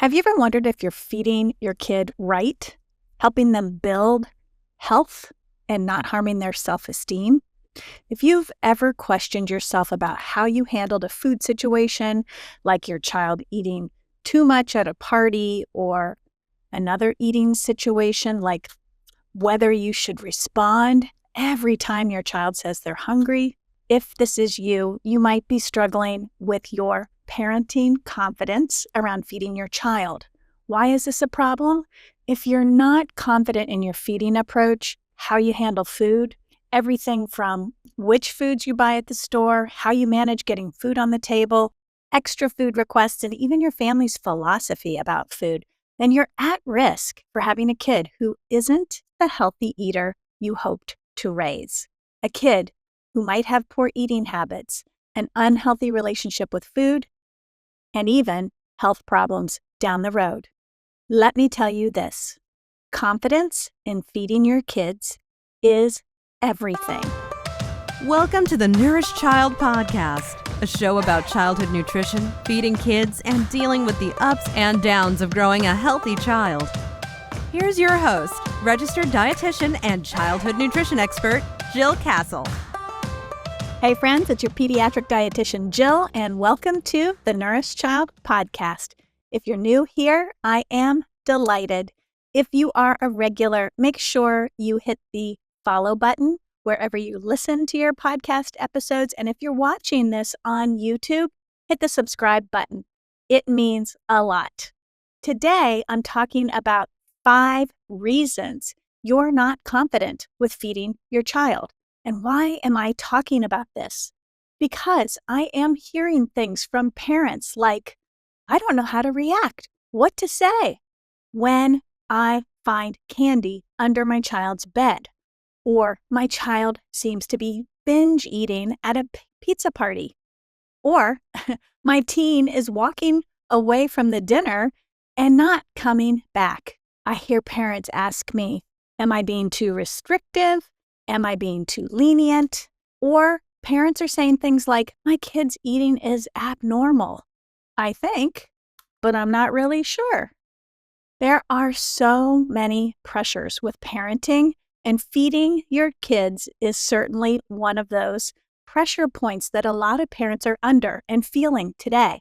Have you ever wondered if you're feeding your kid right, helping them build health and not harming their self-esteem? If you've ever questioned yourself about how you handled a food situation, like your child eating too much at a party, or another eating situation, like whether you should respond every time your child says they're hungry, if this is you, you might be struggling with your parenting confidence around feeding your child. Why is this a problem? If you're not confident in your feeding approach, how you handle food, everything from which foods you buy at the store, how you manage getting food on the table, extra food requests, and even your family's philosophy about food, then you're at risk for having a kid who isn't the healthy eater you hoped to raise. A kid who might have poor eating habits, an unhealthy relationship with food, and even health problems down the road. Let me tell you this: confidence in feeding your kids is everything. Welcome to the Nourished Child Podcast, a show about childhood nutrition, feeding kids, and dealing with the ups and downs of growing a healthy child. Here's your host, registered dietitian and childhood nutrition expert, Jill Castle. Hey friends, it's your pediatric dietitian Jill, and welcome to the Nourished Child Podcast. If you're new here, I am delighted. If you are a regular, make sure you hit the follow button wherever you listen to your podcast episodes. And if you're watching this on YouTube, hit the subscribe button. It means a lot. Today, I'm talking about 5 reasons you're not confident with feeding your child. And why am I talking about this? Because I am hearing things from parents like, I don't know how to react, what to say when I find candy under my child's bed, or my child seems to be binge eating at a pizza party, or my teen is walking away from the dinner and not coming back. I hear parents ask me, am I being too restrictive? Am I being too lenient? Or parents are saying things like, my kid's eating is abnormal, I think, but I'm not really sure. There are so many pressures with parenting, and feeding your kids is certainly one of those pressure points that a lot of parents are under and feeling today.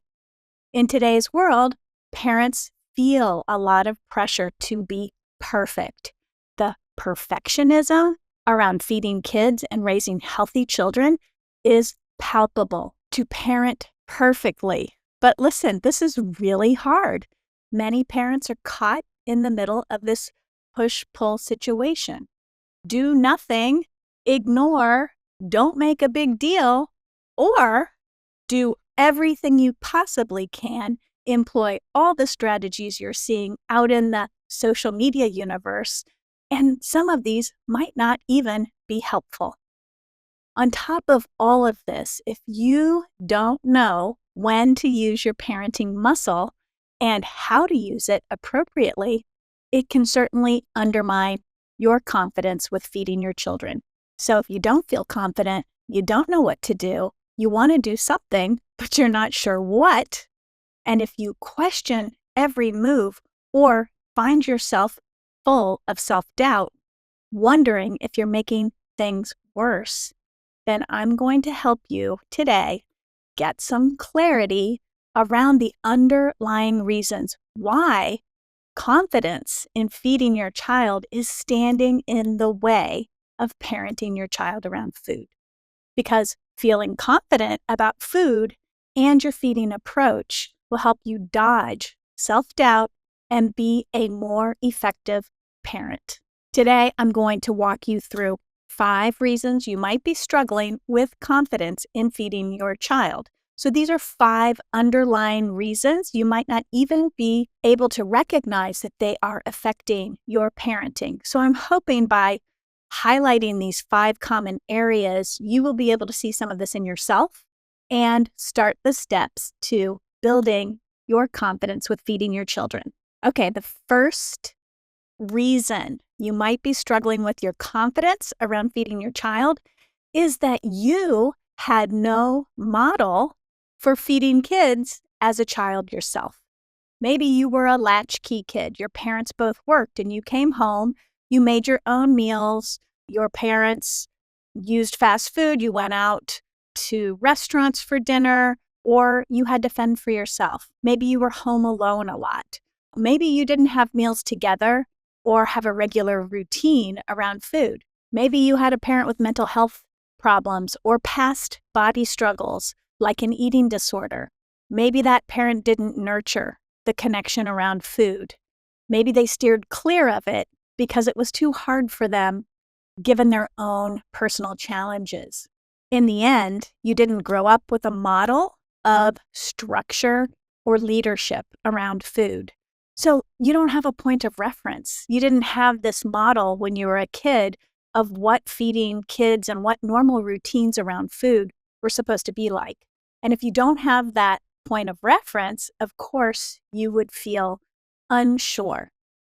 In today's world, parents feel a lot of pressure to be perfect. The perfectionism around feeding kids and raising healthy children is palpable. To parent perfectly. But listen, this is really hard. Many parents are caught in the middle of this push-pull situation. Do nothing, ignore, don't make a big deal, or do everything you possibly can, employ all the strategies you're seeing out in the social media universe, and some of these might not even be helpful. On top of all of this, if you don't know when to use your parenting muscle and how to use it appropriately, it can certainly undermine your confidence with feeding your children. So if you don't feel confident, you don't know what to do, you want to do something, but you're not sure what, and if you question every move or find yourself full of self-doubt, wondering if you're making things worse, then I'm going to help you today get some clarity around the underlying reasons why confidence in feeding your child is standing in the way of parenting your child around food. Because feeling confident about food and your feeding approach will help you dodge self-doubt and be a more effective parent. Today, I'm going to walk you through 5 reasons you might be struggling with confidence in feeding your child. So these are 5 underlying reasons you might not even be able to recognize that they are affecting your parenting. So I'm hoping by highlighting these 5 common areas, you will be able to see some of this in yourself and start the steps to building your confidence with feeding your children. Okay, the first reason you might be struggling with your confidence around feeding your child is that you had no model for feeding kids as a child yourself. Maybe you were a latchkey kid. Your parents both worked and you came home, you made your own meals, your parents used fast food, you went out to restaurants for dinner, or you had to fend for yourself. Maybe you were home alone a lot. Maybe you didn't have meals together or have a regular routine around food. Maybe you had a parent with mental health problems or past body struggles like an eating disorder. Maybe that parent didn't nurture the connection around food. Maybe they steered clear of it because it was too hard for them given their own personal challenges. In the end, you didn't grow up with a model of structure or leadership around food. So you don't have a point of reference. You didn't have this model when you were a kid of what feeding kids and what normal routines around food were supposed to be like. And if you don't have that point of reference, of course, you would feel unsure.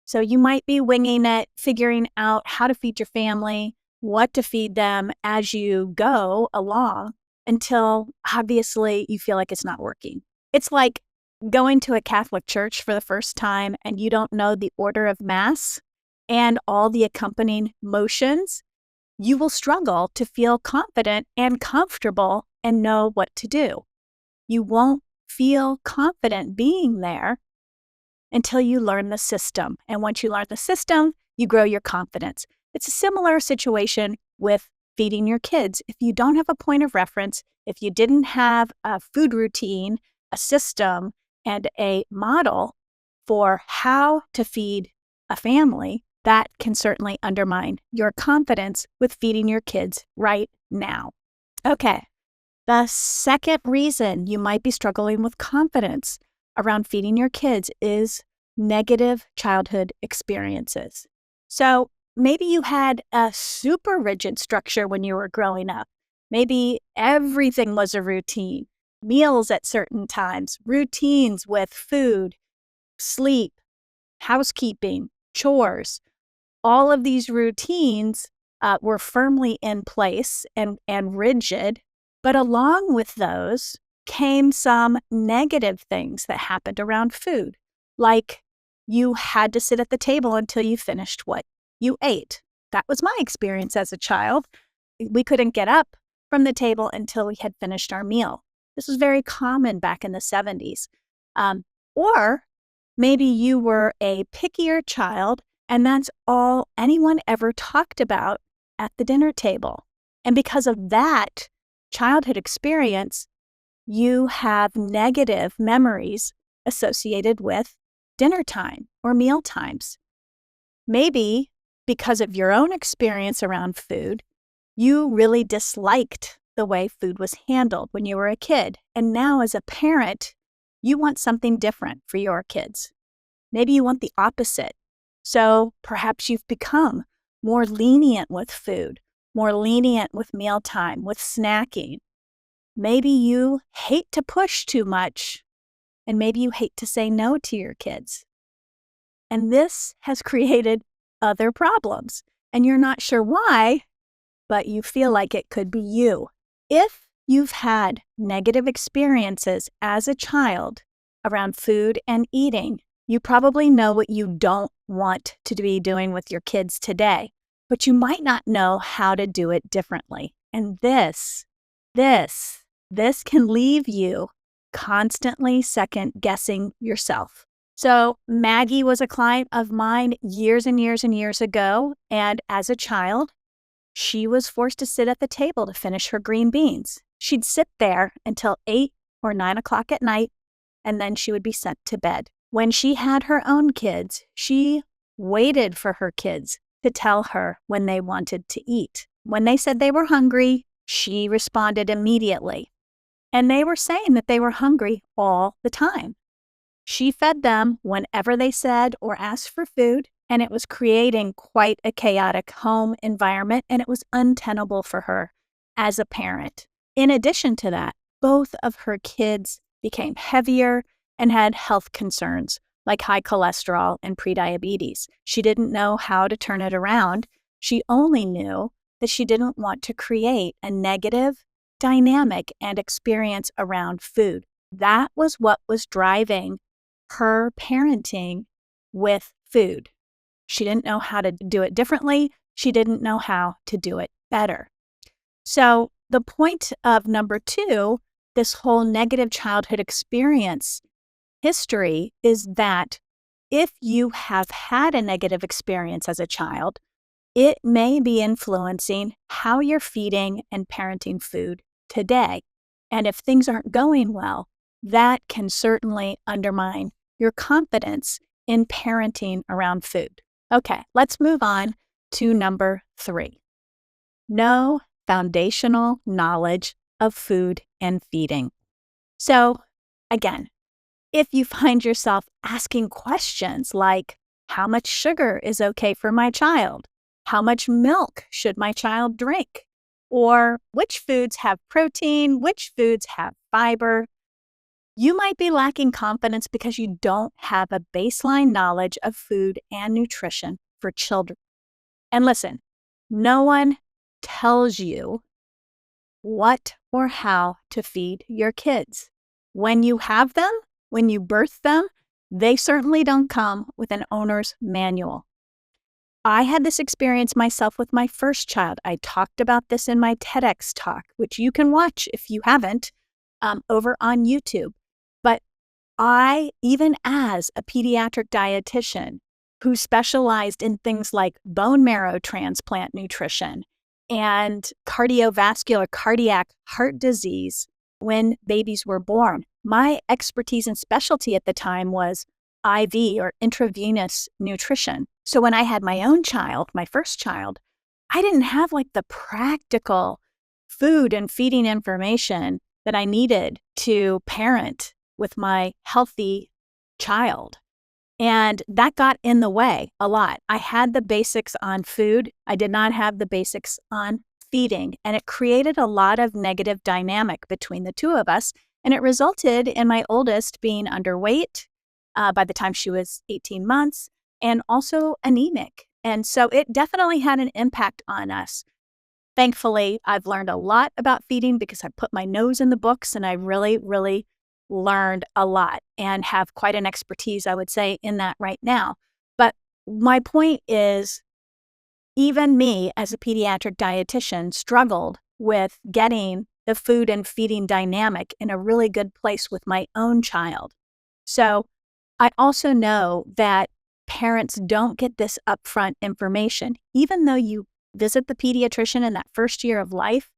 So you might be winging it, figuring out how to feed your family, what to feed them as you go along until obviously you feel like it's not working. It's like going to a Catholic church for the first time and you don't know the order of Mass and all the accompanying motions. You will struggle to feel confident and comfortable and know what to do. You won't feel confident being there until you learn the system. And once you learn the system, you grow your confidence. It's a similar situation with feeding your kids. If you don't have a point of reference, if you didn't have a food routine, a system, and a model for how to feed a family, that can certainly undermine your confidence with feeding your kids right now. Okay, the second reason you might be struggling with confidence around feeding your kids is negative childhood experiences. So maybe you had a super rigid structure when you were growing up. Maybe everything was a routine, meals at certain times, routines with food, sleep, housekeeping, chores. All of these routines were firmly in place and rigid, but along with those came some negative things that happened around food, like you had to sit at the table until you finished what you ate. That was my experience as a child. We couldn't get up from the table until we had finished our meal. This was very common back in the 70s. Or maybe you were a pickier child and that's all anyone ever talked about at the dinner table. And because of that childhood experience, you have negative memories associated with dinner time or meal times. Maybe because of your own experience around food, you really disliked the way food was handled when you were a kid. And now as a parent, you want something different for your kids. Maybe you want the opposite. So perhaps you've become more lenient with food, more lenient with mealtime, with snacking. Maybe you hate to push too much, and maybe you hate to say no to your kids. And this has created other problems, and you're not sure why, but you feel like it could be you. If you've had negative experiences as a child around food and eating, you probably know what you don't want to be doing with your kids today, but you might not know how to do it differently. And this can leave you constantly second guessing yourself. So Maggie was a client of mine years and years and years ago. And as a child, she was forced to sit at the table to finish her green beans. She'd sit there until 8 or 9 o'clock at night, and then she would be sent to bed. When she had her own kids, she waited for her kids to tell her when they wanted to eat. When they said they were hungry, she responded immediately. And they were saying that they were hungry all the time. She fed them whenever they said or asked for food, and it was creating quite a chaotic home environment, and it was untenable for her as a parent. In addition to that, both of her kids became heavier and had health concerns like high cholesterol and prediabetes. She didn't know how to turn it around. She only knew that she didn't want to create a negative dynamic and experience around food. That was what was driving her parenting with food. She didn't know how to do it differently. She didn't know how to do it better. So the point of number 2, this whole negative childhood experience history, is that if you have had a negative experience as a child, it may be influencing how you're feeding and parenting food today. And if things aren't going well, that can certainly undermine your confidence in parenting around food. Okay, let's move on to number 3. No foundational knowledge of food and feeding. So again, if you find yourself asking questions like, how much sugar is okay for my child? How much milk should my child drink? Or which foods have protein? Which foods have fiber? You might be lacking confidence because you don't have a baseline knowledge of food and nutrition for children. And listen, no one tells you what or how to feed your kids. When you have them, when you birth them, they certainly don't come with an owner's manual. I had this experience myself with my first child. I talked about this in my TEDx talk, which you can watch if you haven't, over on YouTube. But I, even as a pediatric dietitian who specialized in things like bone marrow transplant nutrition and cardiovascular cardiac heart disease when babies were born, my expertise and specialty at the time was IV or intravenous nutrition. So when I had my own child, my first child, I didn't have like the practical food and feeding information that I needed to parent with my healthy child. And that got in the way a lot. I had the basics on food. I did not have the basics on feeding. And it created a lot of negative dynamic between the two of us. And it resulted in my oldest being underweight by the time she was 18 months and also anemic. And so it definitely had an impact on us. Thankfully, I've learned a lot about feeding because I put my nose in the books and I really, really learned a lot and have quite an expertise, I would say, in that right now. But my point is, even me as a pediatric dietitian struggled with getting the food and feeding dynamic in a really good place with my own child. So I also know that parents don't get this upfront information. Even though you visit the pediatrician in that first year of life,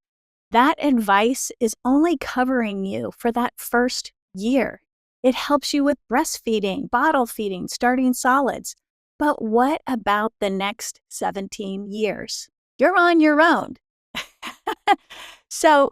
that advice is only covering you for that first year. It helps you with breastfeeding, bottle feeding, starting solids. But what about the next 17 years? You're on your own. So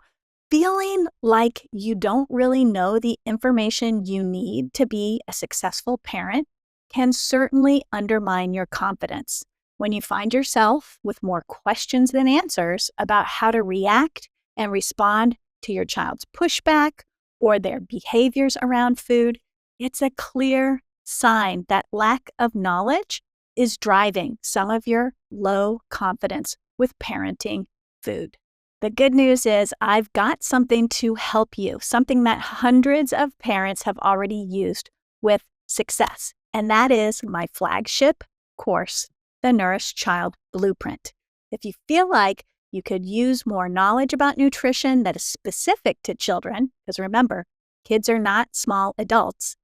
feeling like you don't really know the information you need to be a successful parent can certainly undermine your confidence. When you find yourself with more questions than answers about how to react and respond to your child's pushback or their behaviors around food, it's a clear sign that lack of knowledge is driving some of your low confidence with parenting food. The good news is I've got something to help you, something that hundreds of parents have already used with success, and that is my flagship course, The Nourished Child Blueprint. If you feel like you could use more knowledge about nutrition that is specific to children, because remember, kids are not small adults,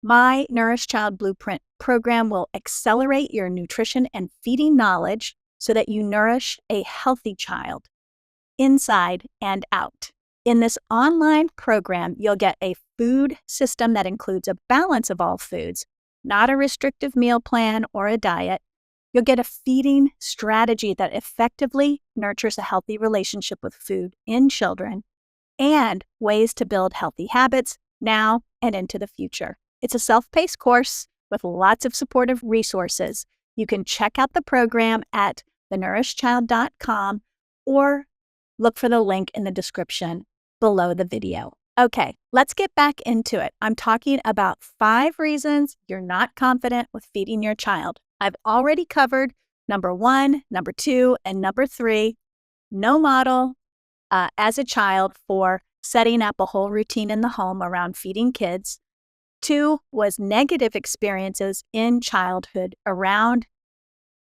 my Nourished Child Blueprint program will accelerate your nutrition and feeding knowledge so that you nourish a healthy child inside and out. In this online program, you'll get a food system that includes a balance of all foods, not a restrictive meal plan or a diet. You'll get a feeding strategy that effectively nurtures a healthy relationship with food in children and ways to build healthy habits now and into the future. It's a self-paced course with lots of supportive resources. You can check out the program at thenourishedchild.com or look for the link in the description below the video. Okay, let's get back into it. I'm talking about 5 reasons you're not confident with feeding your child. I've already covered number 1, number 2, and number 3. No model as a child for setting up a whole routine in the home around feeding kids. 2 was negative experiences in childhood around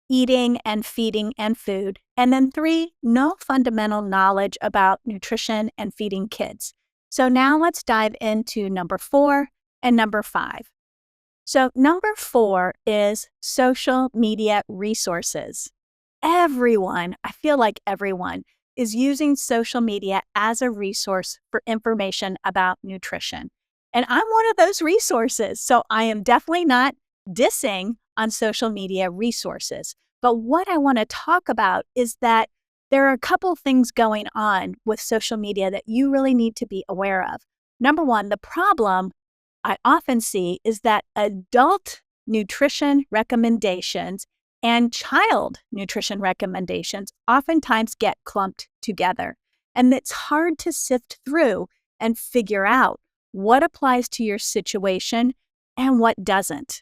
eating and feeding and food. And then 3, no fundamental knowledge about nutrition and feeding kids. So now let's dive into number 4 and number 5. So number 4 is social media resources. I feel like everyone, is using social media as a resource for information about nutrition. And I'm one of those resources, so I am definitely not dissing on social media resources. But what I want to talk about is that there are a couple things going on with social media that you really need to be aware of. Number 1, the problem I often see is that adult nutrition recommendations and child nutrition recommendations oftentimes get clumped together. And it's hard to sift through and figure out what applies to your situation and what doesn't.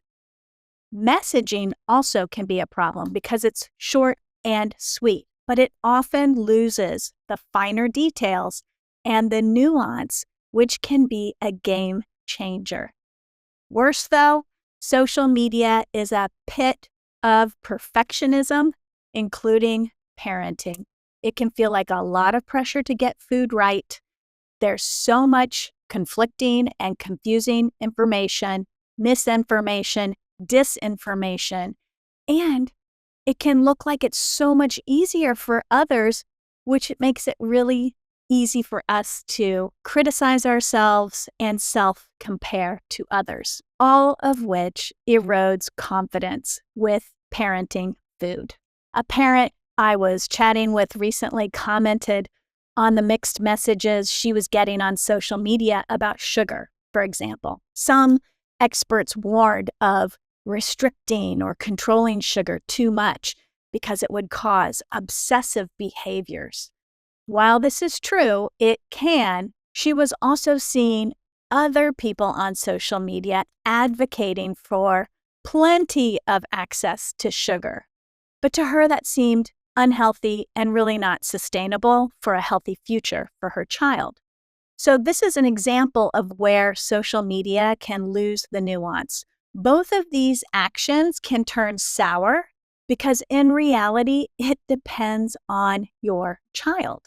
Messaging also can be a problem because it's short and sweet, but it often loses the finer details and the nuance, which can be a game changer. Worse though, social media is a pit of perfectionism, including parenting. It can feel like a lot of pressure to get food right. There's so much conflicting and confusing information, misinformation, disinformation, and it can look like it's so much easier for others, which makes it really easy for us to criticize ourselves and self-compare to others, all of which erodes confidence with parenting food. A parent I was chatting with recently commented on the mixed messages she was getting on social media about sugar, for example. Some experts warned of restricting or controlling sugar too much because it would cause obsessive behaviors. While this is true, she was also seeing other people on social media advocating for plenty of access to sugar. But to her, that seemed unhealthy and really not sustainable for a healthy future for her child. So this is an example of where social media can lose the nuance. Both of these actions can turn sour because in reality, it depends on your child,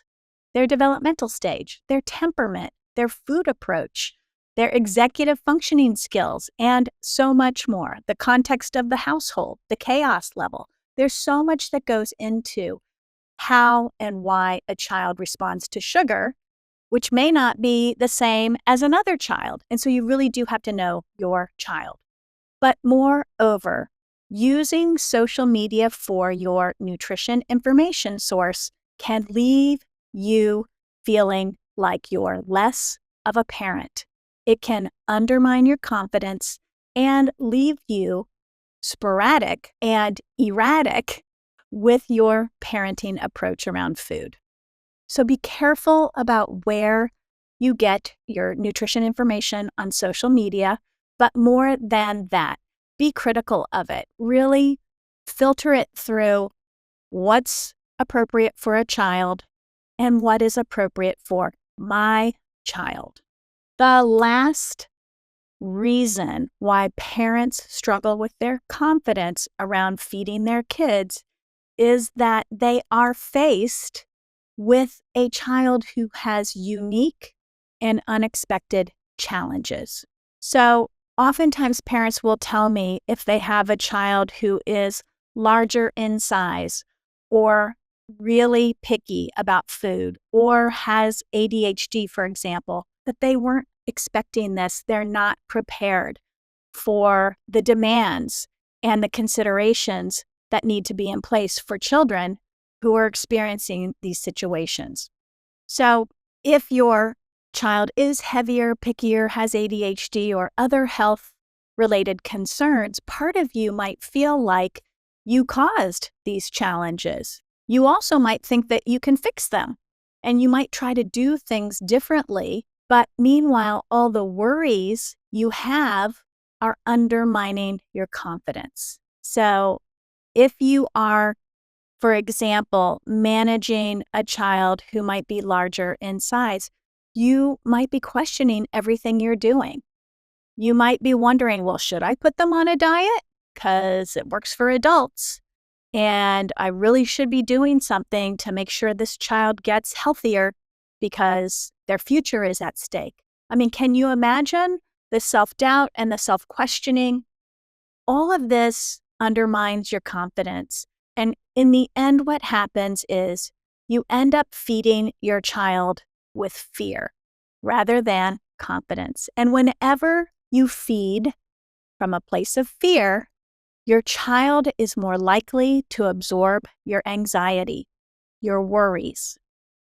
their developmental stage, their temperament, their food approach, their executive functioning skills, and so much more. The context of the household, the chaos level. There's so much that goes into how and why a child responds to sugar, which may not be the same as another child. And so you really do have to know your child. But moreover, using social media for your nutrition information source can leave you feeling like you're less of a parent. It can undermine your confidence and leave you sporadic and erratic with your parenting approach around food. So be careful about where you get your nutrition information on social media, but more than that, be critical of it. Really filter it through what's appropriate for a child and what is appropriate for my child. The last reason why parents struggle with their confidence around feeding their kids is that they are faced with a child who has unique and unexpected challenges. So oftentimes parents will tell me if they have a child who is larger in size or really picky about food or has ADHD, for example, that they weren't expecting this. They're not prepared for the demands and the considerations that need to be in place for children who are experiencing these situations. So if your child is heavier, pickier, has ADHD or other health-related concerns, part of you might feel like you caused these challenges. You also might think that you can fix them, and you might try to do things differently, but meanwhile, all the worries you have are undermining your confidence. So if you are, for example, managing a child who might be larger in size, you might be questioning everything you're doing. You might be wondering, well, should I put them on a diet? Because it works for adults. And I really should be doing something to make sure this child gets healthier because their future is at stake. I mean, can you imagine the self-doubt and the self-questioning? All of this undermines your confidence. And in the end, what happens is you end up feeding your child with fear rather than confidence. And whenever you feed from a place of fear, your child is more likely to absorb your anxiety, your worries.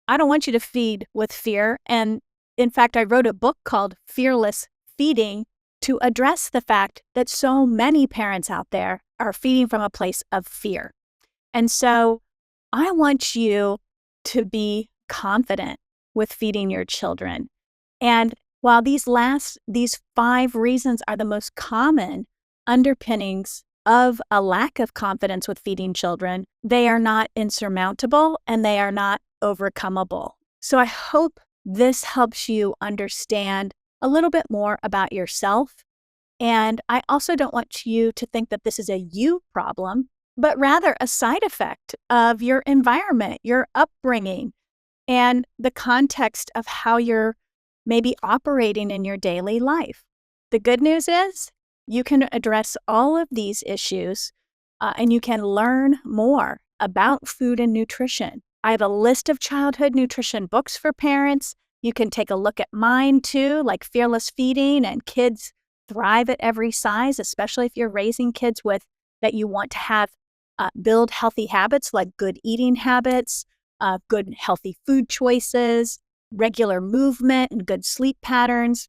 I don't want you to feed with fear. And in fact, I wrote a book called Fearless Feeding to address the fact that so many parents out there are feeding from a place of fear. And so I want you to be confident with feeding your children. And while these 5 reasons are the most common underpinnings of a lack of confidence with feeding children, they are not insurmountable and they are not overcomable. So I hope this helps you understand a little bit more about yourself. And I also don't want you to think that this is a you problem, but rather a side effect of your environment, your upbringing, and the context of how you're maybe operating in your daily life. The good news is you can address all of these issues and you can learn more about food and nutrition. I have a list of childhood nutrition books for parents. You can take a look at mine too, like Fearless Feeding and Kids Thrive at Every Size, especially if you're raising kids that you want to have build healthy habits like good eating habits, good healthy food choices, regular movement, and good sleep patterns.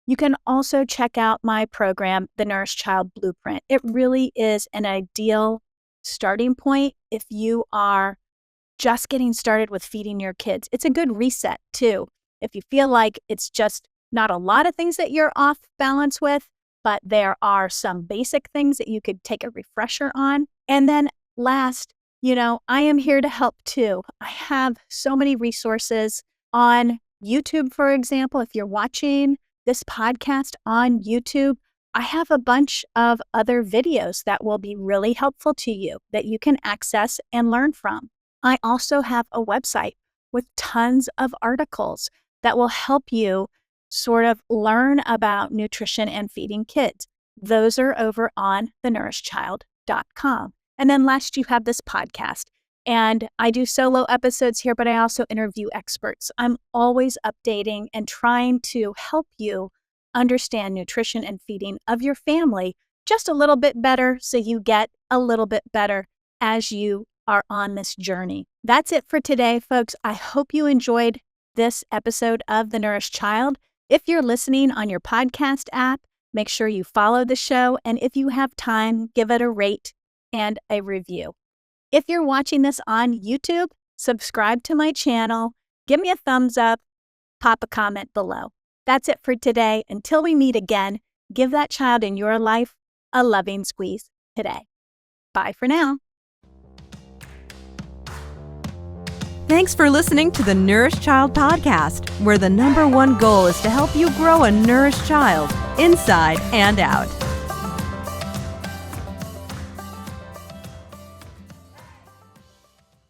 You can also check out my program, The Nourished Child Blueprint. It really is an ideal starting point if you are just getting started with feeding your kids. It's a good reset too. If you feel like it's just not a lot of things that you're off balance with, but there are some basic things that you could take a refresher on. And then last, I am here to help too. I have so many resources on YouTube, for example. If you're watching this podcast on YouTube, I have a bunch of other videos that will be really helpful to you that you can access and learn from. I also have a website with tons of articles that will help you sort of learn about nutrition and feeding kids. Those are over on thenourishedchild.com. And then last, you have this podcast. And I do solo episodes here, but I also interview experts. I'm always updating and trying to help you understand nutrition and feeding of your family just a little bit better so you get a little bit better as you are on this journey. That's it for today, folks. I hope you enjoyed this episode of The Nourished Child. If you're listening on your podcast app, make sure you follow the show. And if you have time, give it a rate and a review. If you're watching this on YouTube, subscribe to my channel, give me a thumbs up, pop a comment below. That's it for today. Until we meet again, give that child in your life a loving squeeze today. Bye for now. Thanks for listening to the Nourished Child Podcast, where the #1 goal is to help you grow a nourished child inside and out.